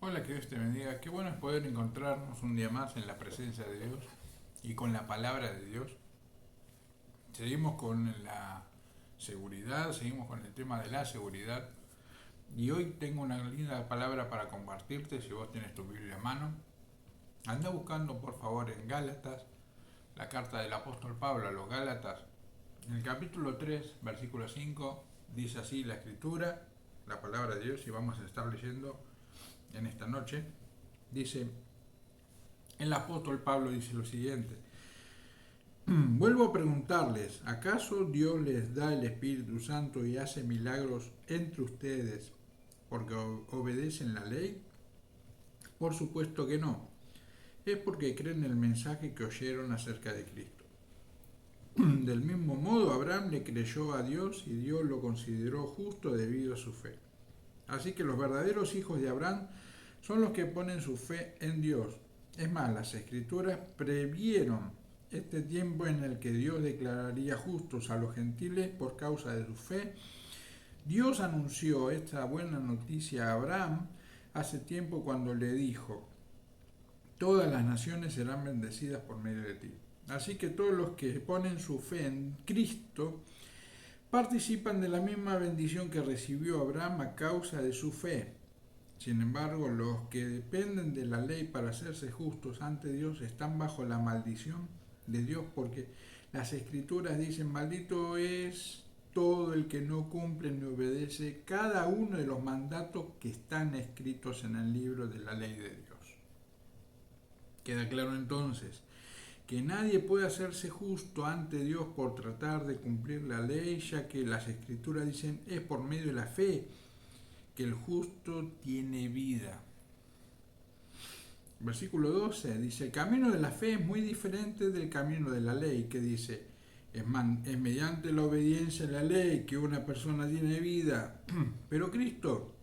Hola, que Dios te bendiga. Qué bueno es poder encontrarnos un día más en la presencia de Dios y con la palabra de Dios. Seguimos con la seguridad, seguimos con el tema de la seguridad. Y hoy tengo una linda palabra para compartirte si vos tienes tu Biblia a mano. Anda buscando por favor en Gálatas, la carta del apóstol Pablo a los Gálatas. En el capítulo 3, versículo 5, dice así la escritura, la palabra de Dios, y vamos a estar leyendo en esta noche. Dice, el apóstol Pablo dice lo siguiente: vuelvo a preguntarles, ¿acaso Dios les da el Espíritu Santo y hace milagros entre ustedes porque obedecen la ley? Por supuesto que no. Es porque creen el mensaje que oyeron acerca de Cristo. Del mismo modo, Abraham le creyó a Dios y Dios lo consideró justo debido a su fe. Así que los verdaderos hijos de Abraham son los que ponen su fe en Dios. Es más, las escrituras previeron este tiempo en el que Dios declararía justos a los gentiles por causa de su fe. Dios anunció esta buena noticia a Abraham hace tiempo cuando le dijo: todas las naciones serán bendecidas por medio de ti. Así que todos los que ponen su fe en Cristo participan de la misma bendición que recibió Abraham a causa de su fe. Sin embargo, los que dependen de la ley para hacerse justos ante Dios están bajo la maldición de Dios, porque las escrituras dicen: maldito es todo el que no cumple ni obedece cada uno de los mandatos que están escritos en el libro de la ley de Dios. Queda claro entonces que nadie puede hacerse justo ante Dios por tratar de cumplir la ley, ya que las escrituras dicen: es por medio de la fe que el justo tiene vida. Versículo 12 dice: el camino de la fe es muy diferente del camino de la ley, que dice: es mediante la obediencia a la ley que una persona tiene vida. Pero Cristo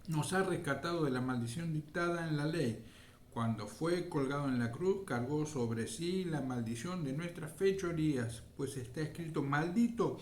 nos ha rescatado de la maldición dictada en la ley. Cuando fue colgado en la cruz, cargó sobre sí la maldición de nuestras fechorías, pues está escrito: maldito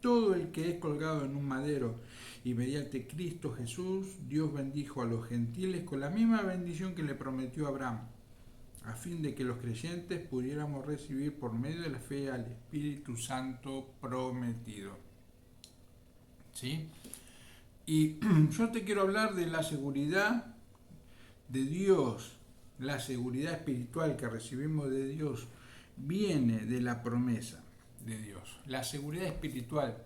todo el que es colgado en un madero. Y mediante Cristo Jesús, Dios bendijo a los gentiles con la misma bendición que le prometió a Abraham, a fin de que los creyentes pudiéramos recibir por medio de la fe al Espíritu Santo prometido. ¿Sí? Y yo te quiero hablar de la seguridad de Dios. La seguridad espiritual que recibimos de Dios viene de la promesa de Dios. La seguridad espiritual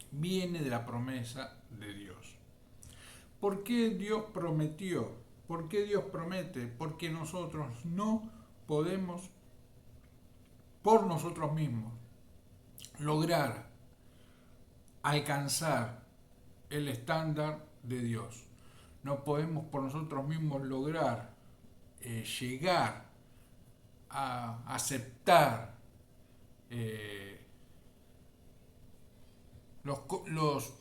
viene de la promesa de Dios. ¿Por qué Dios prometió? ¿Por qué Dios promete? Porque nosotros no podemos por nosotros mismos lograr alcanzar el estándar de Dios. No podemos por nosotros mismos lograr llegar a aceptar eh, los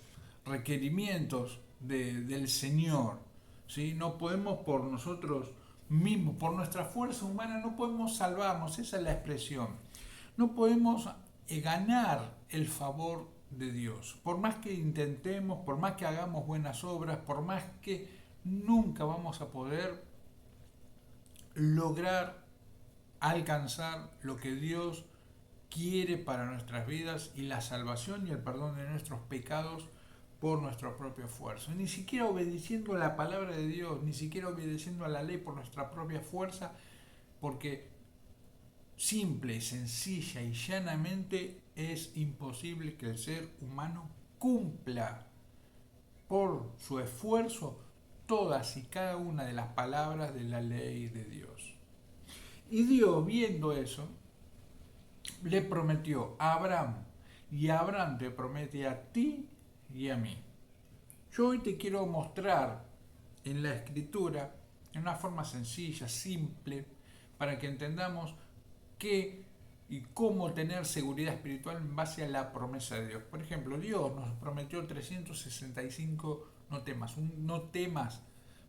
requerimientos del Señor. ¿Sí? No podemos por nosotros mismos, por nuestra fuerza humana, no podemos salvarnos, esa es la expresión. No podemos ganar el favor de Dios. Por más que intentemos, por más que hagamos buenas obras, por más que nunca vamos a poder lograr alcanzar lo que Dios quiere para nuestras vidas y la salvación y el perdón de nuestros pecados por nuestro propio esfuerzo. Ni siquiera obedeciendo a la palabra de Dios, ni siquiera obedeciendo a la ley por nuestra propia fuerza, porque simple y sencilla y llanamente es imposible que el ser humano cumpla por su esfuerzo todas y cada una de las palabras de la ley de Dios. Y Dios, viendo eso, le prometió a Abraham, y Abraham te promete a ti y a mí. Yo hoy te quiero mostrar en la escritura, en una forma sencilla, simple, para que entendamos qué y cómo tener seguridad espiritual en base a la promesa de Dios. Por ejemplo, Dios nos prometió 365 no temas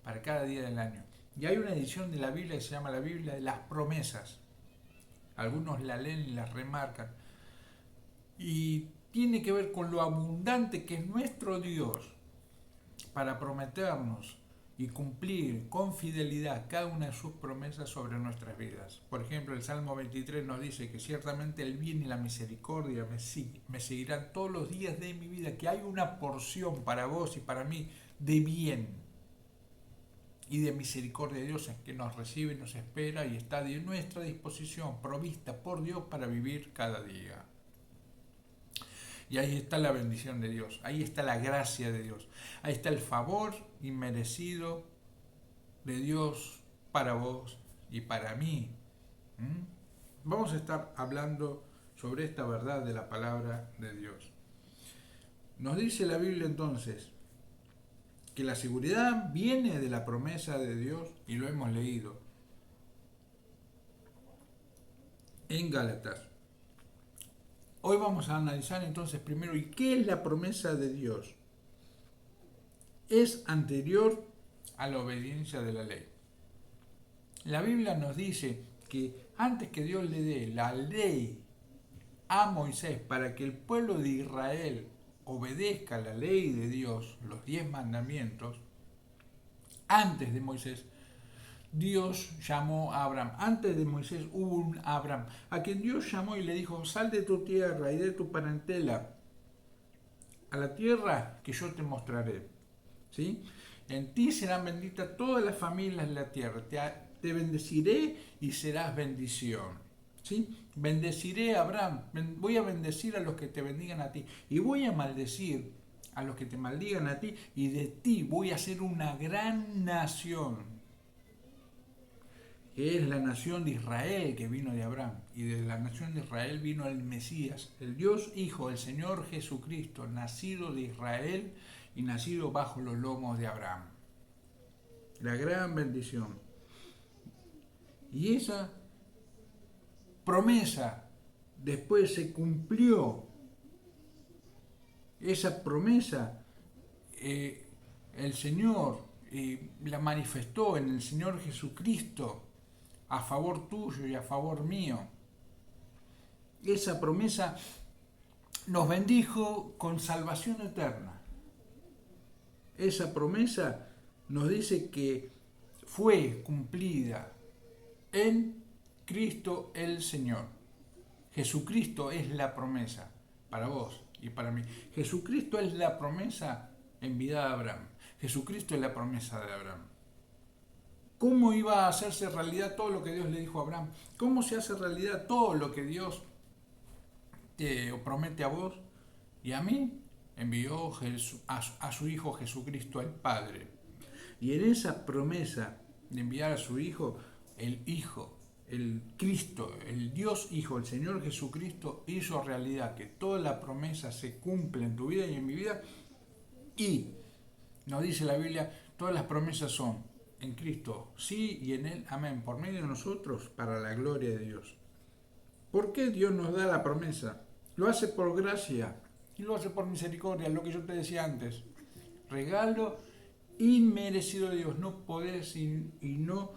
para cada día del año. Y hay una edición de la Biblia que se llama la Biblia de las promesas. Algunos la leen y la remarcan. Y tiene que ver con lo abundante que es nuestro Dios para prometernos y cumplir con fidelidad cada una de sus promesas sobre nuestras vidas. Por ejemplo, el Salmo 23 nos dice que ciertamente el bien y la misericordia me seguirán todos los días de mi vida, que hay una porción para vos y para mí de bien y de misericordia de Dios que nos recibe, nos espera y está de nuestra disposición, provista por Dios para vivir cada día. Y ahí está la bendición de Dios, ahí está la gracia de Dios, ahí está el favor inmerecido de Dios para vos y para mí. Vamos a estar hablando sobre esta verdad de la palabra de Dios. Nos dice la Biblia entonces que la seguridad viene de la promesa de Dios y lo hemos leído en Gálatas. Hoy vamos a analizar entonces primero, ¿y qué es la promesa de Dios? Es anterior a la obediencia de la ley. La Biblia nos dice que antes que Dios le dé la ley a Moisés para que el pueblo de Israel obedezca la ley de Dios, los 10 mandamientos, antes de Moisés, Dios llamó a Abraham. Antes de Moisés hubo un Abraham, a quien Dios llamó y le dijo, sal de tu tierra y de tu parentela a la tierra que yo te mostraré. ¿Sí? En ti serán benditas todas las familias de la tierra. Te bendeciré y serás bendición. ¿Sí? Bendeciré a Abraham. Voy a bendecir a los que te bendigan a ti. Y voy a maldecir a los que te maldigan a ti. Y de ti voy a hacer una gran nación, que es la nación de Israel que vino de Abraham. Y de la nación de Israel vino el Mesías, el Dios Hijo, el Señor Jesucristo, nacido de Israel y nacido bajo los lomos de Abraham. La gran bendición. Y esa promesa después se cumplió. Esa promesa el Señor la manifestó en el Señor Jesucristo a favor tuyo y a favor mío. Esa promesa nos bendijo con salvación eterna. Esa promesa nos dice que fue cumplida en Cristo el Señor. Jesucristo es la promesa para vos y para mí. Jesucristo es la promesa enviada a Abraham. Jesucristo es la promesa de Abraham. ¿Cómo iba a hacerse realidad todo lo que Dios le dijo a Abraham? ¿Cómo se hace realidad todo lo que Dios te promete a vos y a mí? Envió a su Hijo Jesucristo, el Padre. Y en esa promesa de enviar a su Hijo, el Cristo, el Dios Hijo, el Señor Jesucristo, hizo realidad que toda la promesa se cumple en tu vida y en mi vida. Y nos dice la Biblia, todas las promesas son en Cristo, sí, y en Él, amén, por medio de nosotros, para la gloria de Dios. ¿Por qué Dios nos da la promesa? Lo hace por gracia y lo hace por misericordia, lo que yo te decía antes. Regalo inmerecido de Dios. No podés y no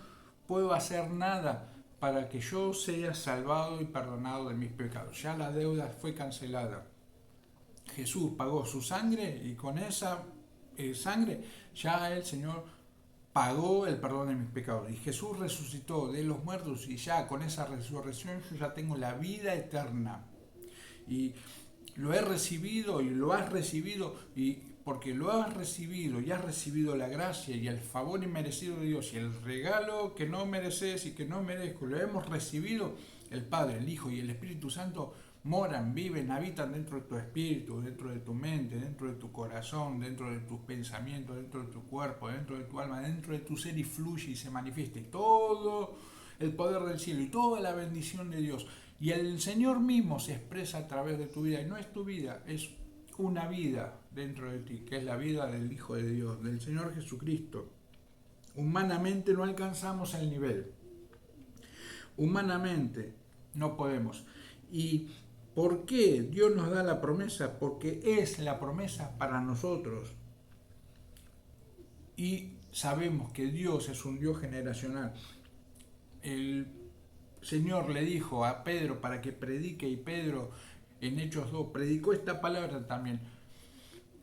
puedo hacer nada para que yo sea salvado y perdonado de mis pecados. Ya la deuda fue cancelada. Jesús pagó su sangre y con esa sangre ya el Señor pagó el perdón de mis pecados. Y Jesús resucitó de los muertos y ya con esa resurrección yo ya tengo la vida eterna. Y lo he recibido y lo has recibido, y porque lo has recibido y has recibido la gracia y el favor inmerecido de Dios y el regalo que no mereces y que no merezco, lo hemos recibido, el Padre, el Hijo y el Espíritu Santo moran, viven, habitan dentro de tu espíritu, dentro de tu mente, dentro de tu corazón, dentro de tus pensamientos, dentro de tu cuerpo, dentro de tu alma, dentro de tu ser, y fluye y se manifiesta. Y todo el poder del cielo y toda la bendición de Dios. Y el Señor mismo se expresa a través de tu vida. Y no es tu vida, es una vida dentro de ti, que es la vida del Hijo de Dios, del Señor Jesucristo. Humanamente no alcanzamos el nivel. Humanamente no podemos. ¿Y por qué Dios nos da la promesa? Porque es la promesa para nosotros. Y sabemos que Dios es un Dios generacional. El Señor le dijo a Pedro para que predique, y Pedro en Hechos 2 predicó esta palabra también.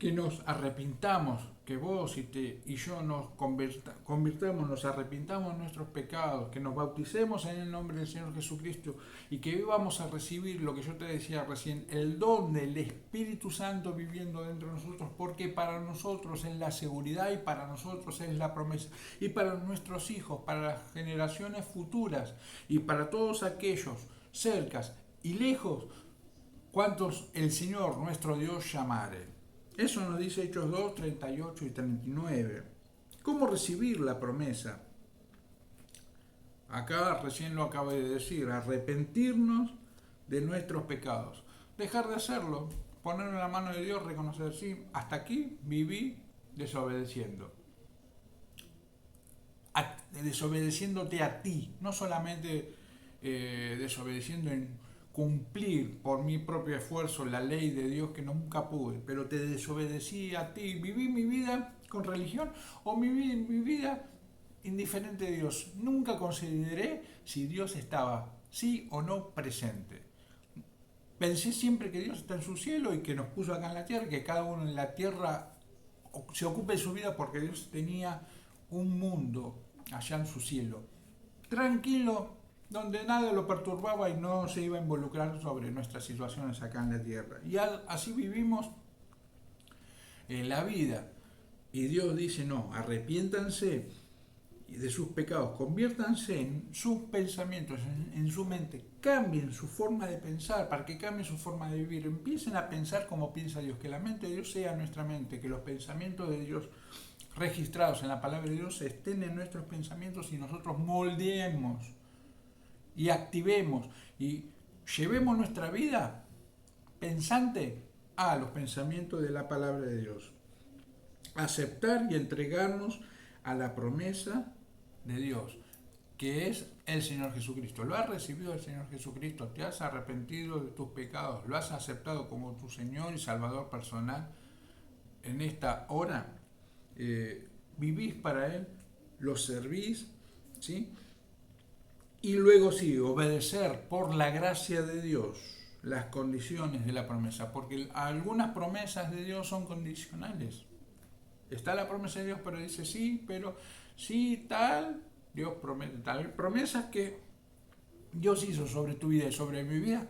que nos arrepintamos, que vos y yo nos convirtamos, nos arrepintamos de nuestros pecados, que nos bauticemos en el nombre del Señor Jesucristo y que vivamos a recibir lo que yo te decía recién, el don del Espíritu Santo viviendo dentro de nosotros, porque para nosotros es la seguridad y para nosotros es la promesa, y para nuestros hijos, para las generaciones futuras y para todos aquellos cercas y lejos, cuantos el Señor nuestro Dios llamare. Eso nos dice Hechos 2, 38 y 39. ¿Cómo recibir la promesa? Acá recién lo acabo de decir, arrepentirnos de nuestros pecados. Dejar de hacerlo, poner en la mano de Dios, reconocer, sí, hasta aquí viví desobedeciendo. Desobedeciéndote a ti, no solamente desobedeciendo en cumplir por mi propio esfuerzo la ley de Dios que nunca pude, pero te desobedecí a ti, viví mi vida con religión o mi vida indiferente de Dios. Nunca consideré si Dios estaba sí o no presente. Pensé siempre que Dios está en su cielo y que nos puso acá en la tierra, que cada uno en la tierra se ocupe de su vida porque Dios tenía un mundo allá en su cielo. Tranquilo, donde nada lo perturbaba y no se iba a involucrar sobre nuestras situaciones acá en la tierra. Y así vivimos la vida. Y Dios dice, no, arrepiéntanse de sus pecados, conviértanse en sus pensamientos, en su mente, cambien su forma de pensar, para que cambien su forma de vivir, empiecen a pensar como piensa Dios, que la mente de Dios sea nuestra mente, que los pensamientos de Dios registrados en la palabra de Dios estén en nuestros pensamientos y nosotros moldeemos y activemos y llevemos nuestra vida pensante a los pensamientos de la palabra de Dios. Aceptar y entregarnos a la promesa de Dios, que es el Señor Jesucristo. ¿Lo has recibido el Señor Jesucristo? ¿Te has arrepentido de tus pecados? ¿Lo has aceptado como tu Señor y Salvador personal? En esta hora vivís para Él, lo servís, ¿sí? Y luego sí, obedecer por la gracia de Dios las condiciones de la promesa, porque algunas promesas de Dios son condicionales. Está la promesa de Dios, pero dice sí, pero sí, tal, Dios promete tal. Promesas que Dios hizo sobre tu vida y sobre mi vida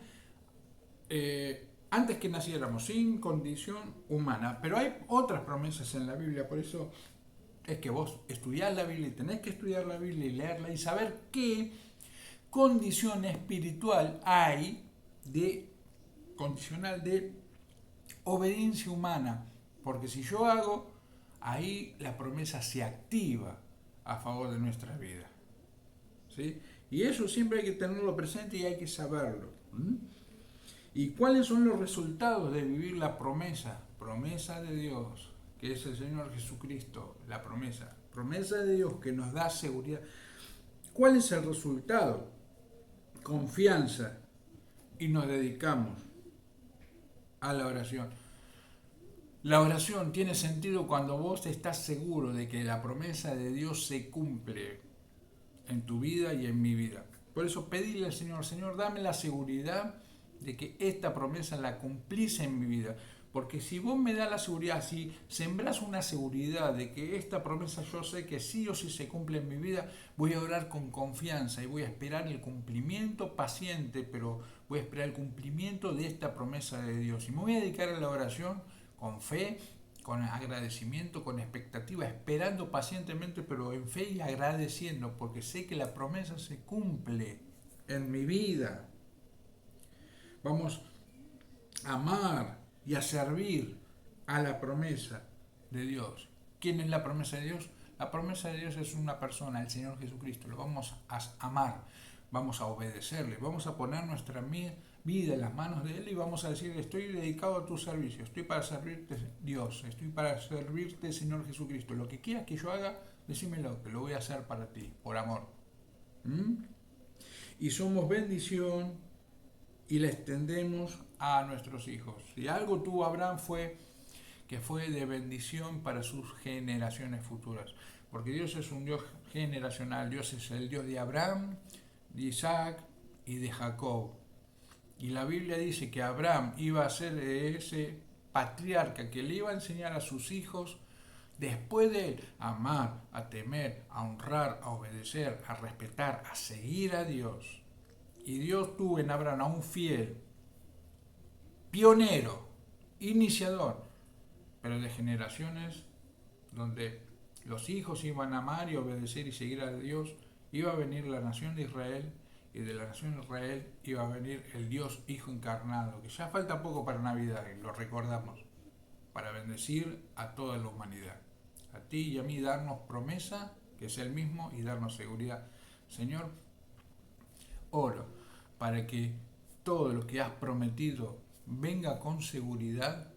antes que naciéramos, sin condición humana. Pero hay otras promesas en la Biblia, por eso es que vos estudiás la Biblia y tenés que estudiar la Biblia y leerla y saber qué condición espiritual hay condicional de obediencia humana. Porque si yo hago, ahí la promesa se activa a favor de nuestra vida. ¿Sí? Y eso siempre hay que tenerlo presente y hay que saberlo. ¿Y cuáles son los resultados de vivir la promesa? Promesa de Dios, que es el Señor Jesucristo, la promesa. Promesa de Dios que nos da seguridad. ¿Cuál es el resultado? Confianza. Y nos dedicamos a la oración. La oración tiene sentido cuando vos estás seguro de que la promesa de Dios se cumple en tu vida y en mi vida. Por eso pedile al Señor, Señor, dame la seguridad de que esta promesa la cumplís en mi vida. Porque si vos me das la seguridad, si sembrás una seguridad de que esta promesa yo sé que sí o sí se cumple en mi vida, voy a orar con confianza y voy a esperar el cumplimiento paciente, pero voy a esperar el cumplimiento de esta promesa de Dios. Y me voy a dedicar a la oración con fe, con agradecimiento, con expectativa, esperando pacientemente, pero en fe y agradeciendo, porque sé que la promesa se cumple en mi vida. Vamos a amar y a servir a la promesa de Dios. ¿Quién es la promesa de Dios? La promesa de Dios es una persona, el Señor Jesucristo. Lo vamos a amar, vamos a obedecerle, vamos a poner nuestra vida en las manos de Él y vamos a decir, estoy dedicado a tu servicio, estoy para servirte Dios, estoy para servirte Señor Jesucristo. Lo que quieras que yo haga, decímelo, que lo voy a hacer para ti, por amor. Y somos bendición y la extendemos a nuestros hijos. Si algo tuvo Abraham fue de bendición para sus generaciones futuras. Porque Dios es un Dios generacional. Dios es el Dios de Abraham, de Isaac y de Jacob. Y la Biblia dice que Abraham iba a ser ese patriarca que le iba a enseñar a sus hijos después de él a amar, a temer, a honrar, a obedecer, a respetar, a seguir a Dios. Y Dios tuvo en Abraham a un fiel, pionero, iniciador, pero de generaciones donde los hijos iban a amar y obedecer y seguir a Dios, iba a venir la nación de Israel, y de la nación de Israel iba a venir el Dios Hijo encarnado, que ya falta poco para Navidad, y lo recordamos, para bendecir a toda la humanidad. A ti y a mí darnos promesa, que es el mismo, y darnos seguridad. Señor, oro para que todo lo que has prometido venga con seguridad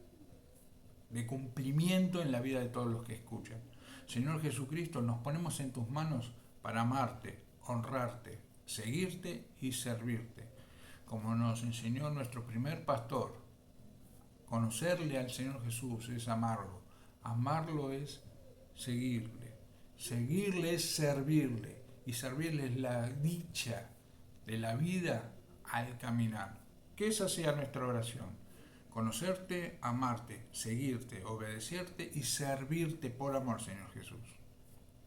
de cumplimiento en la vida de todos los que escuchan. Señor Jesucristo, nos ponemos en tus manos para amarte, honrarte, seguirte y servirte. Como nos enseñó nuestro primer pastor, conocerle al Señor Jesús es amarlo. Amarlo es seguirle. Seguirle es servirle. Y servirle es la dicha de la vida al caminar. Que esa sea nuestra oración. Conocerte, amarte, seguirte, obedecerte y servirte por amor, Señor Jesús.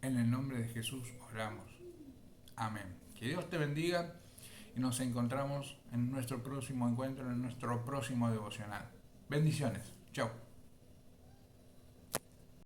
En el nombre de Jesús oramos. Amén. Que Dios te bendiga y nos encontramos en nuestro próximo encuentro, en nuestro próximo devocional. Bendiciones. Chao.